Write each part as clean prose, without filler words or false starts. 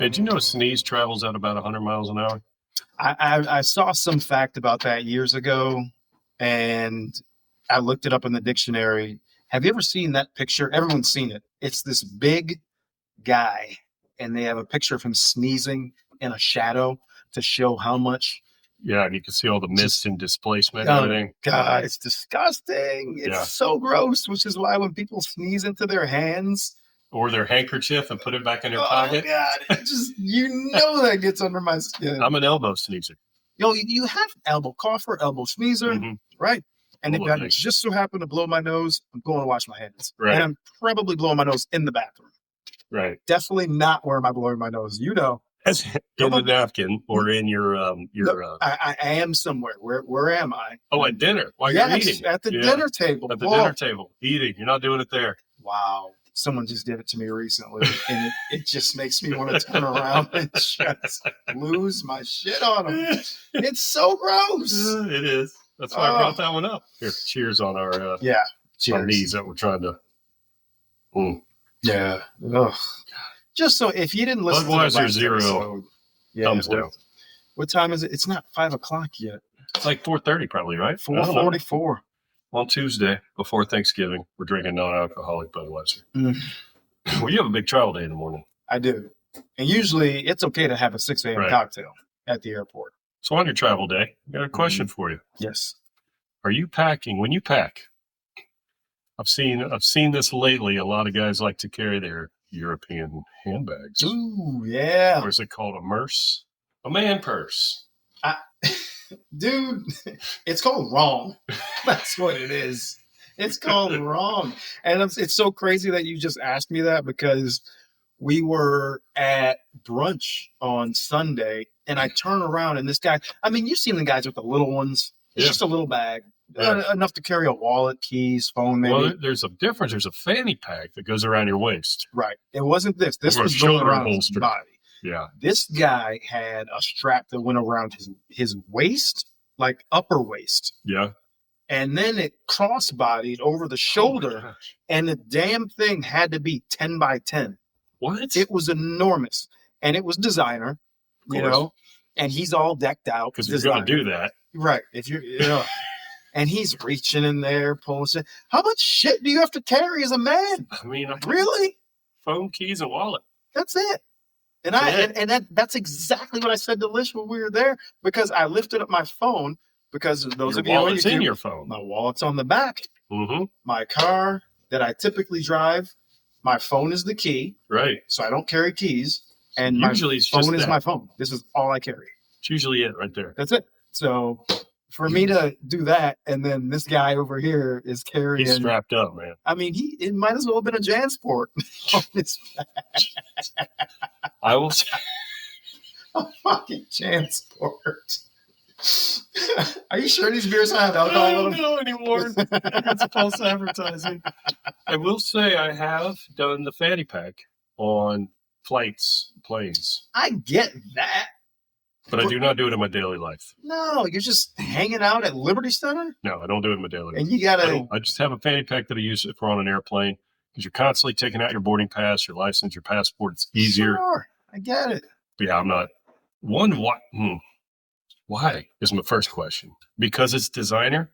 Did you know a sneeze travels at about 100 miles an hour? I saw some fact about that years ago, and I looked it up in the dictionary. Have you ever seen that picture? Everyone's seen it. It's this big guy, and they have a picture of him sneezing in a shadow to show how much. Yeah, and you can see all the mist and displacement and everything. God, it's disgusting. It's so gross, which is why when people sneeze into their hands or their handkerchief and put it back in their pocket. Oh, God. It just, that gets under my skin. I'm an elbow sneezer. You have elbow cougher, elbow sneezer, right? And if I just so happen to blow my nose, I'm going to wash my hands. Right. And I'm probably blowing my nose in the bathroom. Right. Definitely not where am I blowing my nose. In the napkin or in your I am somewhere. Where am I? Oh, at dinner while you're eating. At the dinner table. At the dinner table. Eating. You're not doing it there. Wow. Someone just did it to me recently, and it just makes me want to turn around and just lose my shit on them. It's so gross. It is. That's why I brought that one up. Here, cheers on our cheers. Our knees that we're trying to. Yeah. Ugh. Just so if you didn't listen Budweiser to Zero, episode, thumbs down. What time is it? It's not 5:00 yet. It's like 4:30 probably, right? 4:44. On Tuesday, before Thanksgiving, we're drinking non-alcoholic Budweiser. Well, you have a big travel day in the morning. I do. And usually it's okay to have a 6 a.m. cocktail at the airport. So on your travel day, I got a question for you. Yes. Are you packing? When you pack, I've seen this lately. A lot of guys like to carry their European handbags. Ooh, yeah. Or is it called a merce? A man purse. Dude, it's called wrong. That's what it is. It's called wrong. And it's so crazy that you just asked me that because we were at brunch on Sunday and I turn around and this guy, you've seen the guys with the little ones. It's just a little bag. Enough to carry a wallet, keys, phone, maybe. Well, there's a difference. There's a fanny pack that goes around your waist. Right. It wasn't this. This was going around his body. Yeah. This guy had a strap that went around his waist, like upper waist. Yeah. And then it cross-bodied over the shoulder, and the damn thing had to be 10 by 10. What? It was enormous. And it was designer, and he's all decked out. Because you're going to do that. Right. If you're, and he's reaching in there, pulling shit. How much shit do you have to carry as a man? Really? Phone, keys, and wallet. That's it. And that's exactly what I said to Lish when we were there, because I lifted up my phone because those of you wallet's in your phone. My wallet's on the back. Mm-hmm. My car that I typically drive, my phone is the key. Right. So I don't carry keys. And usually my phone is my phone. This is all I carry. It's usually it right there. That's it. So for me to do that, and then this guy over here is carrying. He's strapped up, man. It might as well have been a JanSport on his back. I will say. A fucking JanSport. Are you sure these beers have alcohol? I don't know anymore. It's false advertising. I will say I have done the fanny pack on planes. I get that. But I do not do it in my daily life. No, you're just hanging out at Liberty Center? No, I don't do it in my daily life. And you gotta... I just have a fanny pack that I use if we're on an airplane, because you're constantly taking out your boarding pass, your license, your passport. It's easier. Sure, I get it. But yeah, I'm not. Why is my first question? Because it's designer?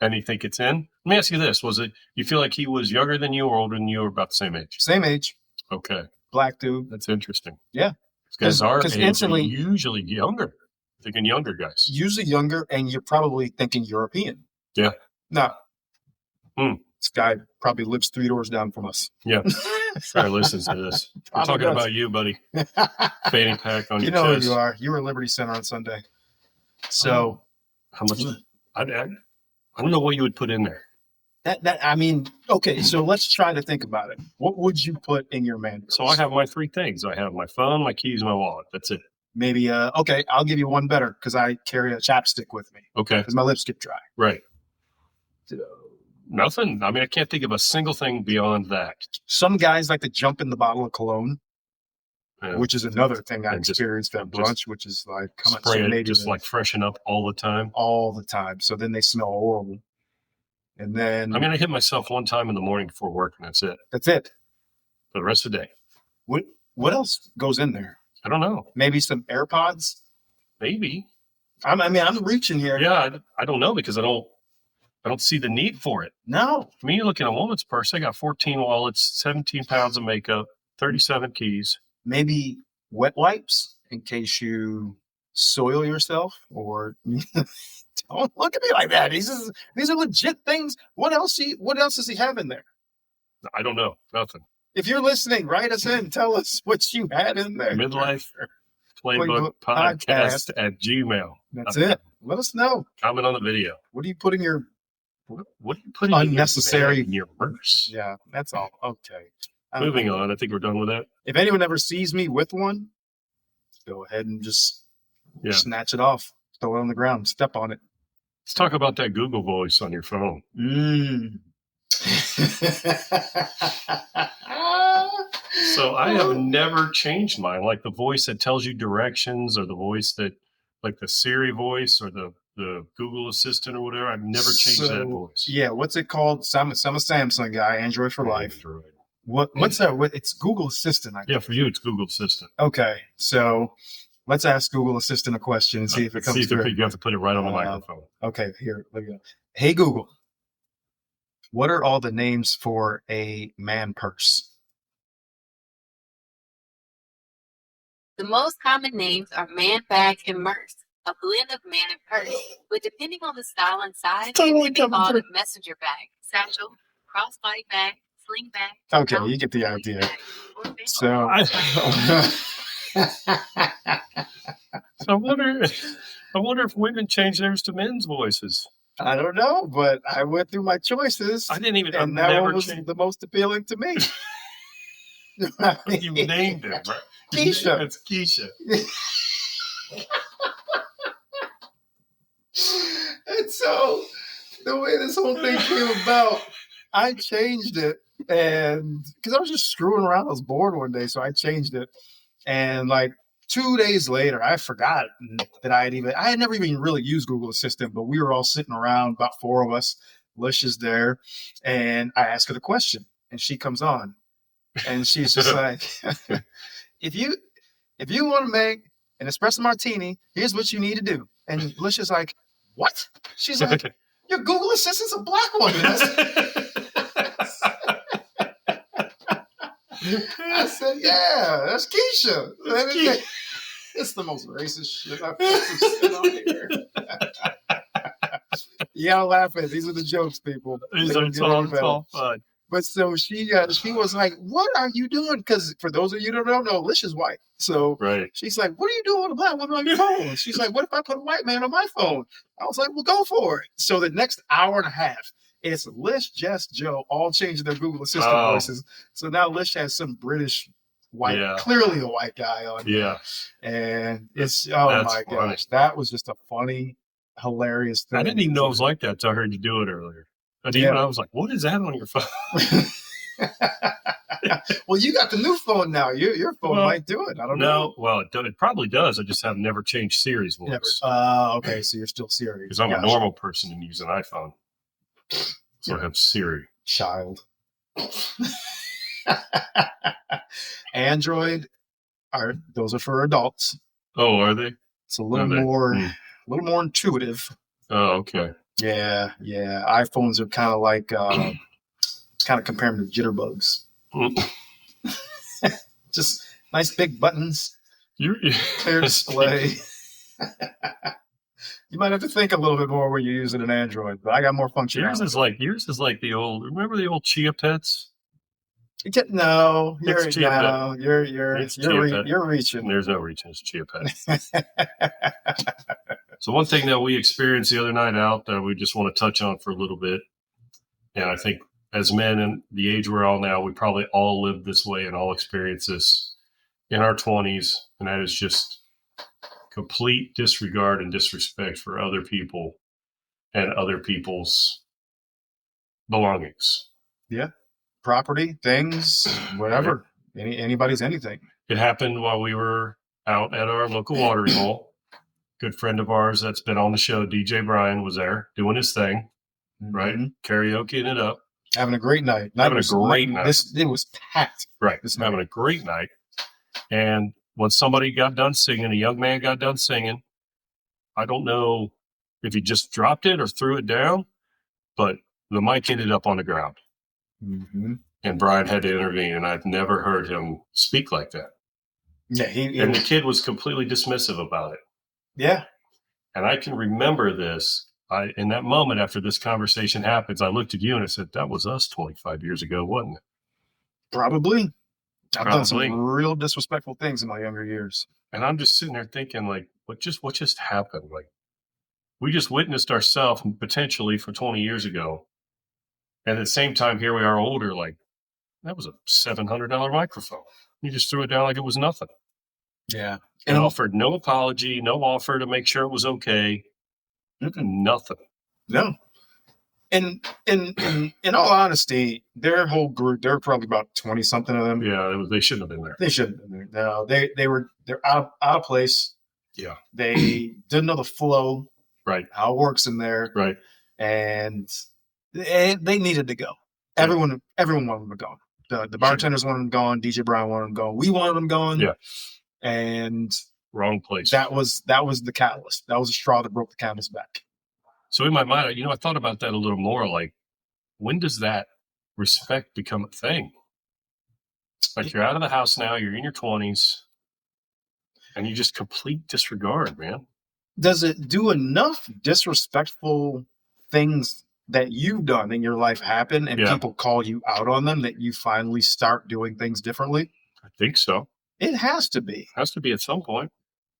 And you think it's in? Let me ask you this. Was it, you feel like he was younger than you or older than you or about the same age? Same age. Okay. Black dude. That's interesting. Yeah. Because our age are usually younger. Thinking younger guys. Usually younger, and you're probably thinking European. Yeah. No. This guy probably lives 3 doors down from us. Yeah. Probably listens to this. We're talking about you, buddy. Fanny pack on your chest. You know who you are. You were at Liberty Center on Sunday. So. How much? I don't know what you would put in there. Okay, so let's try to think about it. What would you put in your man purse? So I have my 3 things. I have my phone, my keys, my wallet. That's it. Maybe, okay, I'll give you one better because I carry a chapstick with me. Okay. Because my lips get dry. Right. So, nothing. I can't think of a single thing beyond that. Some guys like to jump in the bottle of cologne, which is another thing I experienced at brunch, which is like, spray it, just like freshen up all the time. All the time. So then they smell horrible. And then I hit myself one time in the morning before work, and that's it. That's it. For the rest of the day. What else goes in there? I don't know. Maybe some AirPods. Maybe. I'm reaching here. Yeah, I don't know because I don't see the need for it. No. I mean, you look in a woman's purse, they got 14 wallets, 17 pounds of makeup, 37 keys. Maybe wet wipes in case you soil yourself or don't look at me like that. These are legit things. What else does he have in there? I don't know. Nothing. If you're listening, write us in. Tell us what you had in there. Midlife Playbook Podcast at Gmail. That's it. Let us know. Comment on the video. What do you put in your What are you putting unnecessary in your purse? Yeah, that's all. Okay. Moving on. I think we're done with that. If anyone ever sees me with one, go ahead and just snatch it off, throw it on the ground, step on it. Let's talk about that Google voice on your phone. So I have never changed mine. Like the voice that tells you directions, or the voice that, like the Siri voice, or the Google Assistant or whatever. I've never changed that voice. Yeah, what's it called? I'm a Samsung guy. Android for life. Android. What's that? It's Google Assistant. Yeah, for you, it's Google Assistant. Okay, so let's ask Google Assistant a question and see if it comes through. You have to put it right on the microphone. Okay, here, let me go. Hey, Google, what are all the names for a man purse? The most common names are man bag and purse, a blend of man and purse, but depending on the style and size, it can be called a messenger bag, satchel, crossbody bag, sling bag. Okay, you get the idea. So, I wonder if women change theirs to men's voices. I don't know, but I went through my choices. I didn't even. And that one was the most appealing to me. You named it, right? Keisha. It's Keisha. And so the way this whole thing came about, I changed it, and because I was just screwing around, I was bored one day, so I changed it. And like 2 days later, I forgot that I had never even really used Google Assistant, but we were all sitting around, about 4 of us. Lish is there, and I ask her the question, and she comes on, and she's just like, if you want to make an espresso martini, here's what you need to do. And Lish is like, what? She's like, your Google Assistant's a black woman. I said, yeah, that's Keisha. It's the most racist shit I've ever seen on here. Yeah, I'll laugh at it. These are the jokes, people. It's all fun. But so she was like, what are you doing? Because for those of you that don't know, Lish is white. So she's like, what are you doing with a black woman on your phone? She's like, what if I put a white man on my phone? I was like, well, go for it. So the next hour and a half, it's Lish, Jess, Joe, all changing their Google Assistant voices. So now Lish has some British white, clearly a white guy on there. Yeah. And it's, my gosh, that was just a funny, hilarious thing. I didn't even know it was like that until I heard you do it earlier. And even I was like, what is that on your phone? Well, you got the new phone now. Your phone might do it. I don't know. Well, it probably does. I just have never changed Siri's voice. Okay, so you're still Siri. Because I'm a normal person and use an iPhone. So I have Siri. Child. Android, those are for adults. Oh, are they? It's a little more intuitive. Oh, okay. Yeah. iPhones are kind of like, kind of comparing to jitterbugs. Just nice big buttons, clear display. You might have to think a little bit more when you're using an Android, but I got more functionality. Yours is like the old. Remember the old Chia Pets? No, you're reaching. There's no reaching. It's Chia Pets. So one thing that we experienced the other night out that we just want to touch on for a little bit, and I think as men in the age we're all now, we probably all lived this way and all experienced this in our 20s, and that is just complete disregard and disrespect for other people and other people's belongings. Yeah. Property, things, whatever. Anybody's anything. It happened while we were out at our local watering hole. Good friend of ours that's been on the show, DJ Brian, was there doing his thing, right? Karaokeing it up. Having a great night. It was packed. Right. Having a great night. And Once somebody got done singing, a young man got done singing, I don't know if he just dropped it or threw it down, but the mic ended up on the ground. Mm-hmm. And Brian had to intervene, and I've never heard him speak like that. Yeah, and the kid was completely dismissive about it. Yeah. And I can remember this. In that moment after this conversation happens, I looked at you and I said, that was us 25 years ago, wasn't it? Probably. I've done some Probably. real disrespectful things in my younger years. And I'm just sitting there thinking, like, what just happened? Like, we just witnessed ourselves potentially for 20 years ago. And at the same time, here we are older, like, that was a $700 microphone. You just threw it down like it was nothing. Yeah. And offered no apology, no offer to make sure it was okay. Nothing. No. And in all honesty, their whole group, there were probably about 20 something of them. Yeah, they shouldn't have been there. They shouldn't have been there. No, they're out of place. Yeah. They didn't know the flow. Right. How it works in there. Right. And they needed to go. Everyone wanted them to go. The bartenders wanted them gone. DJ Brian wanted them gone. We wanted them gone. Yeah. And wrong place. That was the catalyst. That was the straw that broke the camel's back. So in my mind, I thought about that a little more. Like, when does that respect become a thing? Like, you're out of the house now, you're in your 20s, and you just complete disregard, man. Does it do enough disrespectful things that you've done in your life happen and people call you out on them that you finally start doing things differently? I think so. It has to be. Has to be at some point.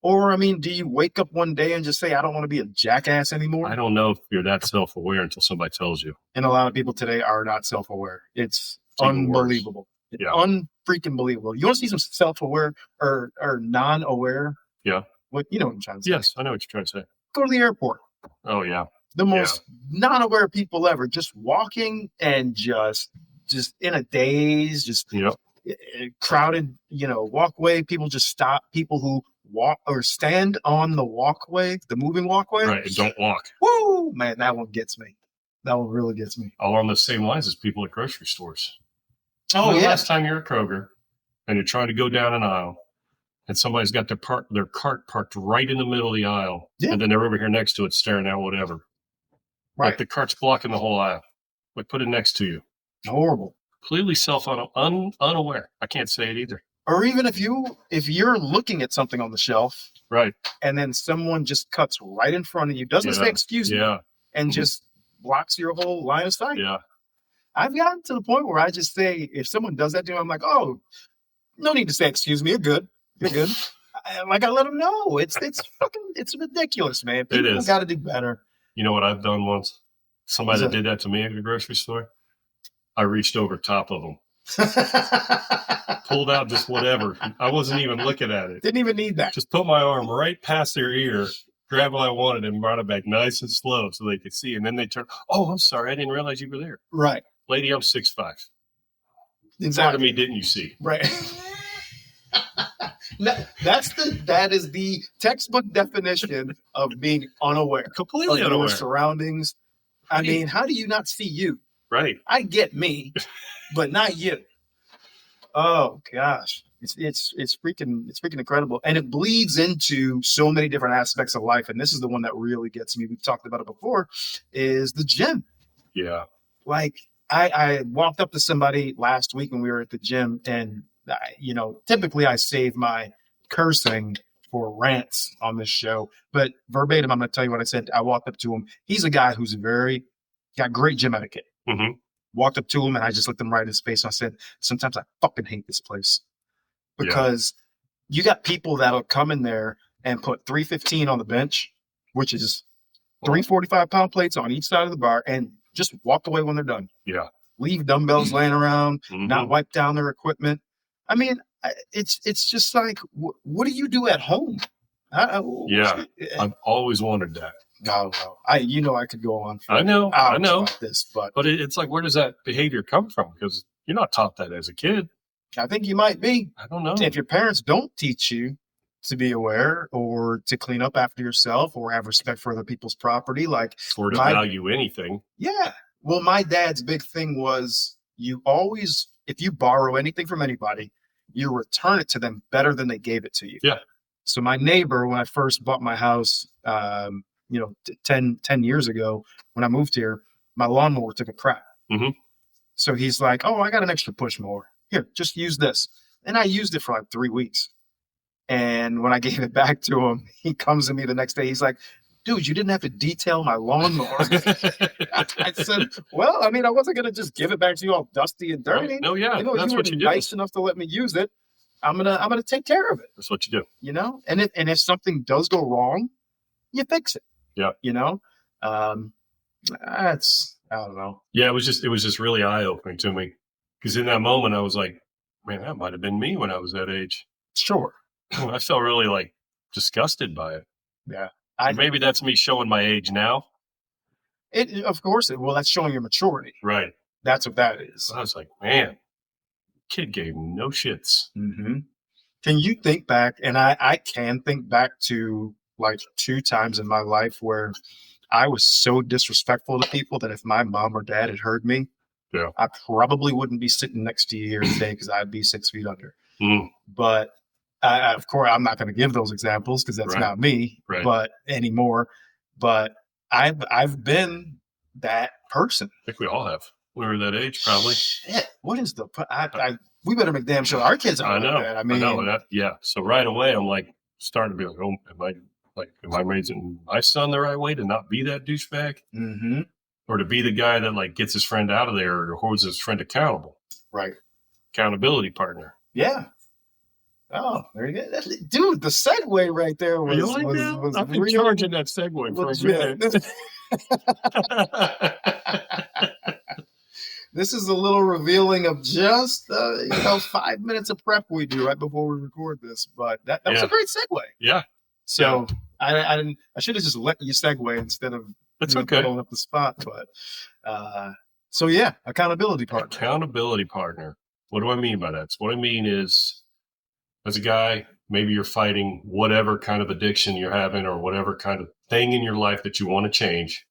Or, I mean, do you wake up one day and just say, I don't want to be a jackass anymore? I don't know if you're that self-aware until somebody tells you. And a lot of people today are not self-aware. It's unbelievable. Yeah. Unfreaking believable. You want to see some self-aware or non-aware? Yeah. What you know what I'm trying to say? Yes, I know what you're trying to say. Go to the airport. Oh, yeah. The most non-aware people ever, just walking and just in a daze, just crowded, walkway. People just stop. People who walk or stand on the walkway, the moving walkway. Right, and don't walk. Woo! Man, that one gets me. That one really gets me. Along the same lines as people at grocery stores. Oh, yeah. Last time you're at Kroger and you're trying to go down an aisle and somebody's got their cart parked right in the middle of the aisle and then they're over here next to it staring at whatever. Right. Like the cart's blocking the whole aisle. Like, put it next to you. Horrible. Completely unaware. I can't say it either. Or even if you're looking at something on the shelf, right, and then someone just cuts right in front of you, doesn't say excuse me, and just blocks your whole line of sight. Yeah, I've gotten to the point where I just say, if someone does that to me, I'm like, oh, no need to say excuse me. You're good. You're good. I let them know. It's ridiculous, man. People got to do better. You know what I've done once? Somebody that did that to me at the grocery store. I reached over top of them. Pulled out just whatever. I wasn't even looking at it. Didn't even need that. Just put my arm right past their ear, grabbed what I wanted, and brought it back nice and slow so they could see. And then they turned, oh, I'm sorry. I didn't realize you were there. Right. Lady, I'm 6'5". Exactly. Part of me didn't you see? Right. That is the textbook definition of being unaware. Completely of unaware. Your surroundings. I mean, how do you not see you? Right. I get me, but not you. Oh gosh, it's freaking incredible, and it bleeds into so many different aspects of life. And this is the one that really gets me. We've talked about it before. Is the gym? Yeah. Like I walked up to somebody last week when we were at the gym, and typically I save my cursing for rants on this show, but verbatim, I'm going to tell you what I said. I walked up to him. He's a guy who's got great gym etiquette. Mm-hmm. Walked up to him and I just looked him right in his face and I said, sometimes I fucking hate this place because you got people that'll come in there and put 315 on the bench, which is 3 45-pound plates on each side of the bar, and just walk away when they're done. Yeah. Leave dumbbells laying around, not wipe down their equipment. I mean, it's just like, what do you do at home? I've always wondered that. No. I could go on. I know about this, but it's like, where does that behavior come from? Because you're not taught that as a kid. I think you might be. I don't know. If your parents don't teach you to be aware or to clean up after yourself or have respect for other people's property, or to value anything. Yeah. Well, my dad's big thing was if you borrow anything from anybody, you return it to them better than they gave it to you. Yeah. So my neighbor, when I first bought my house, 10 years ago, when I moved here, my lawnmower took a crap. Mhm. So he's like, oh, I got an extra push mower. Here, just use this. And I used it for like 3 weeks. And when I gave it back to him, he comes to me the next day. He's like, dude, you didn't have to detail my lawnmower. I said, well, I mean, I wasn't going to just give it back to you all dusty and dirty. Right. No, yeah, that's you what were you do. nice enough to let me use it. I'm gonna take care of it. That's what you do. And if something does go wrong, you fix it. Yeah. That's, I don't know. Yeah, it was just really eye-opening to me, because in that moment I was like, man, that might have been me when I was that age. Sure. I felt really like disgusted by it. Yeah. Maybe that's me showing my age now. Of course, that's showing your maturity. Right. That's what that is. I was like, man, kid gave no shits. Mm-hmm. Can you think back? And I can think back to like 2 times in my life where I was so disrespectful to people that if my mom or dad had heard me, yeah, I probably wouldn't be sitting next to you here today because I'd be 6 feet under. Mm. But of course, I'm not going to give those examples because that's Right. not me, Right. but anymore. But I've been that person. I think we all have. We were that age, probably. Shit, what is we better make damn sure our kids I aren't know. like that. I mean, Yeah. So right away, I'm like starting to be like, oh, am I raising my son the right way to not be that douchebag, mm-hmm. or to be the guy that like gets his friend out of there or holds his friend accountable? Right. Accountability partner. Yeah. Oh, there you go. Dude, the segue right there was, was I've been real charging that segue for a legit. minute. This is a little revealing of just 5 minutes of prep we do right before we record this, but that was a great segue. Yeah. So I should have just let you segue instead of That's okay. blowing up the spot. But so yeah, accountability partner. Accountability partner. What do I mean by that? So what I mean is, as a guy, maybe you're fighting whatever kind of addiction you're having or whatever kind of thing in your life that you want to change.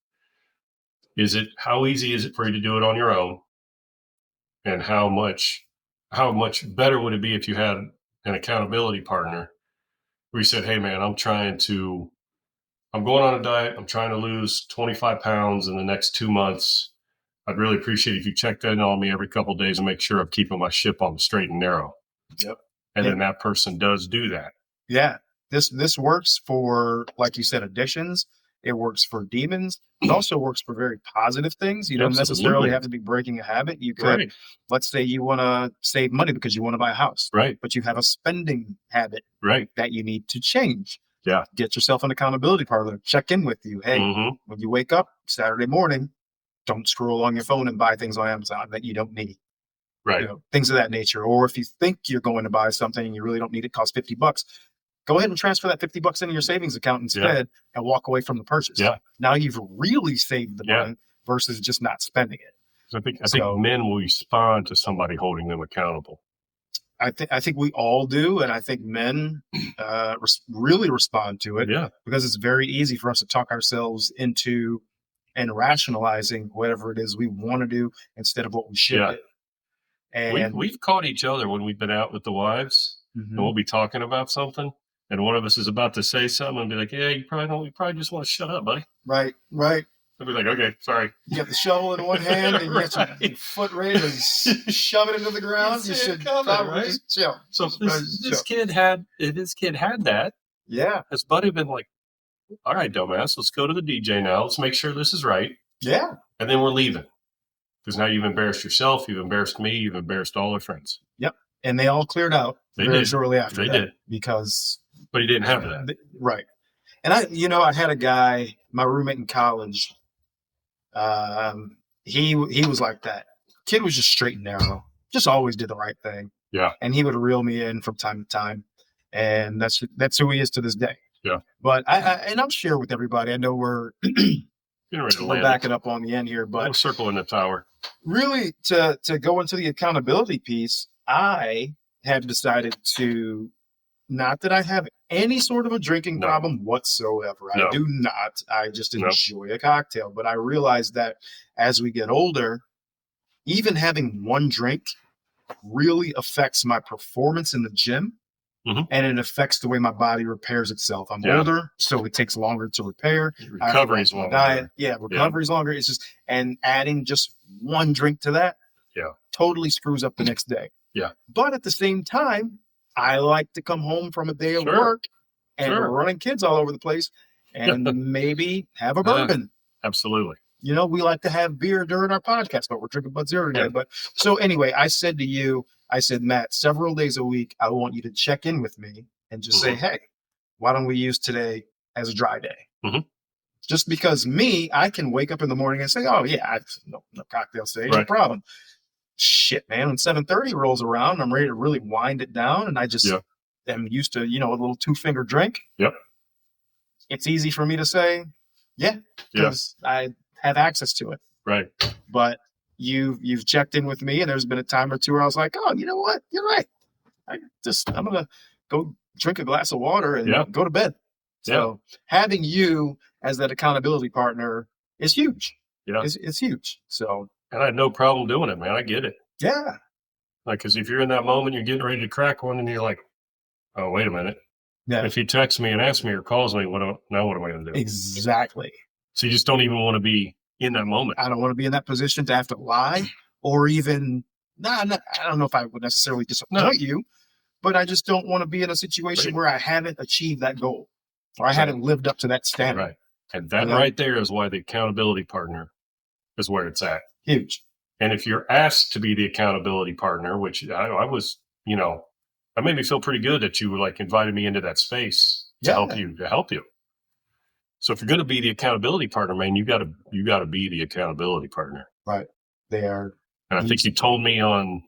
How easy is it for you to do it on your own? And how much better would it be if you had an accountability partner where you said, hey man, I'm going on a diet. I'm trying to lose 25 pounds in the next 2 months. I'd really appreciate if you checked in on me every couple of days and make sure I'm keeping my ship on the straight and narrow. Yep. And then that person does do that. Yeah. This works for, like you said, addictions. It works for demons. It also works for very positive things. You don't necessarily have to be breaking a habit. You could, let's say you want to save money because you want to buy a house. Right. But you have a spending habit that you need to change. Yeah. Get yourself an accountability partner. Check in with you. Hey, when you wake up Saturday morning, don't scroll on your phone and buy things on Amazon that you don't need. Right. Things of that nature. Or if you think you're going to buy something and you really don't need it, cost $50, go ahead and transfer that $50 into your savings account instead and walk away from the purchase. Yeah. Now you've really saved the money versus just not spending it. So I think men will respond to somebody holding them accountable. I think we all do, and I think men really respond to it. Yeah. Because it's very easy for us to talk ourselves into and rationalizing whatever it is we want to do instead of what we should do. And we've caught each other when we've been out with the wives, and we'll be talking about something, and one of us is about to say something and be like, "Yeah, you probably just want to shut up, buddy." Right. I'll be like, "Okay, sorry." You got the shovel in one hand and you got your foot ready to shove it into the ground. You should probably just chill. So if this kid had that, his buddy been like, "All right, dumbass, let's go to the DJ now. Let's make sure this is right." Yeah. And then we're leaving. Because now you've embarrassed yourself, you've embarrassed me, you've embarrassed all our friends. Yep. And they all cleared out very shortly after that. They did. because... But he didn't have that. Right. And I had a guy, my roommate in college, he was like that. Kid was just straight and narrow. Just always did the right thing. Yeah. And he would reel me in from time to time. And that's who he is to this day. Yeah. But I'll share with everybody. I know we're backing up on the end here, but we'll circle in the tower. Really, to go into the accountability piece, I have decided to, not that I have any sort of a drinking problem whatsoever. I do not. I just enjoy a cocktail. But I realize that as we get older, even having one drink really affects my performance in the gym. Mhm. And it affects the way my body repairs itself. I'm Yeah. older, so it takes longer to repair. Recovery is My longer. diet. Yeah, recovery is longer. It's just, and adding just one drink to that totally screws up the next day. Yeah. But at the same time, I like to come home from a day of Sure. work and Sure. running kids all over the place and maybe have a bourbon. Absolutely. You know, we like to have beer during our podcast, but we're drinking Bud Zero today. Yeah. But so anyway, I said to you, I said, Matt, several days a week, I want you to check in with me and just say, hey, why don't we use today as a dry day? Mhm. Just because I can wake up in the morning and say, oh, yeah, no cocktail stage, no Right. problem. Shit, man, when 7:30 rolls around, I'm ready to really wind it down. And I just am used to, a little 2-finger drink. Yep. It's easy for me to say, because I have access to it. Right. But you've checked in with me, and there's been a time or two where I was like, oh, you know what? You're right. I'm gonna go drink a glass of water and go to bed. So having you as that accountability partner is huge. Yeah. It's huge. So, And I had no problem doing it, man. I get it. yeah. Like, because if you're in that moment, you're getting ready to crack one, and you're like, oh, wait a minute. Yeah. If he texts me and asks me or calls me, what am I going to do? Exactly. So you just don't even want to be in that moment. I don't want to be in that position to have to lie or even, I don't know if I would necessarily disappoint you, but I just don't want to be in a situation where I haven't achieved that goal or I haven't lived up to that standard. Right. And that right there is why the accountability partner is where it's at. Huge. And if you're asked to be the accountability partner, which I was, that made me feel pretty good that you like invited me into that space to help you. So if you're going to be the accountability partner, man, you got to be the accountability partner. Right. They are. And I think you told me on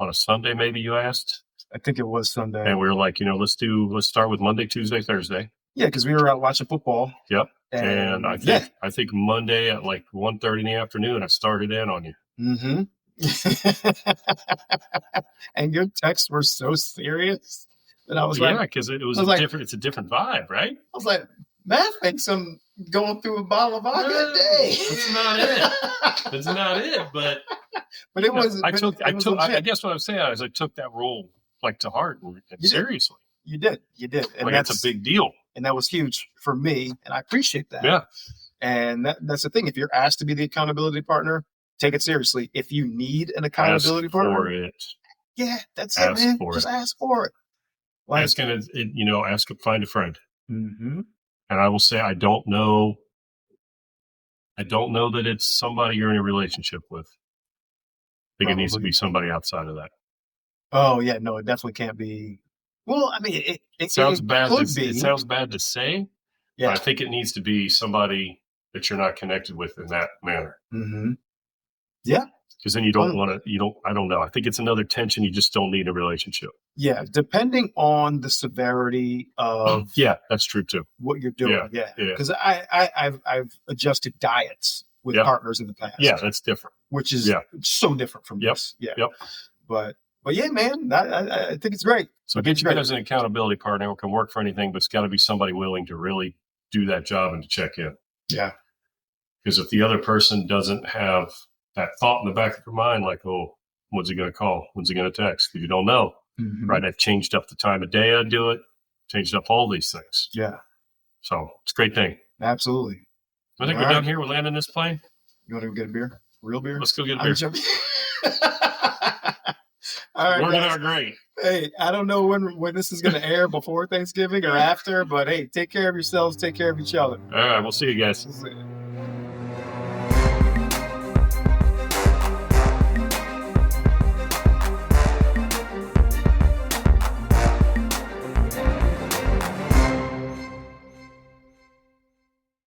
a Sunday, maybe you asked. I think it was Sunday. And we were like, let's start with Monday, Tuesday, Thursday. Yeah, because we were out watching football. Yep. And I think Monday at like 1:30 in the afternoon, I started in on you. Mm-hmm. And your texts were so serious that I was because it was different. It's a different vibe, right? I was like, Matt thinks I'm going through a bottle of vodka a day. That's not it. That's not it. But it was. I guess what I'm saying is I took that role like to heart and seriously. You did, and like, that's a big deal. And that was huge for me, and I appreciate that. Yeah. And that's the thing. If you're asked to be the accountability partner, take it seriously. If you need an accountability partner, that's it, man. Just ask for it. Like, find a friend. Mm-hmm. And I will say, I don't know that it's somebody you're in a relationship with. I think it needs to be somebody outside of that. Oh yeah, no, it definitely can't be. Well, I mean, it sounds bad. It sounds bad to say. Yeah, but I think it needs to be somebody that you're not connected with in that manner. Mm-hmm. Yeah, because then you don't want to. I don't know. I think it's another tension you just don't need in a relationship. Yeah, depending on the severity of. Yeah, that's true too. What you're doing. Yeah. Because I've adjusted diets with partners in the past. Yeah, that's different. Which is so different from this. Yeah. Yep. But yeah, man, I think it's great. So get you as an accountability partner who can work for anything, but it's got to be somebody willing to really do that job and to check in. Yeah. Because if the other person doesn't have that thought in the back of their mind, like, oh, when's he going to call? When's he going to text? Because you don't know. Mm-hmm. Right? I've changed up the time of day I do it, changed up all these things. Yeah. So it's a great thing. Absolutely. I think we're done here. We're landing this plane. You want to go get a beer? Real beer? Let's go get a beer. All right, working out great. Hey, I don't know when this is going to air, before Thanksgiving or after, but hey, take care of yourselves, take care of each other. All right, we'll see you guys.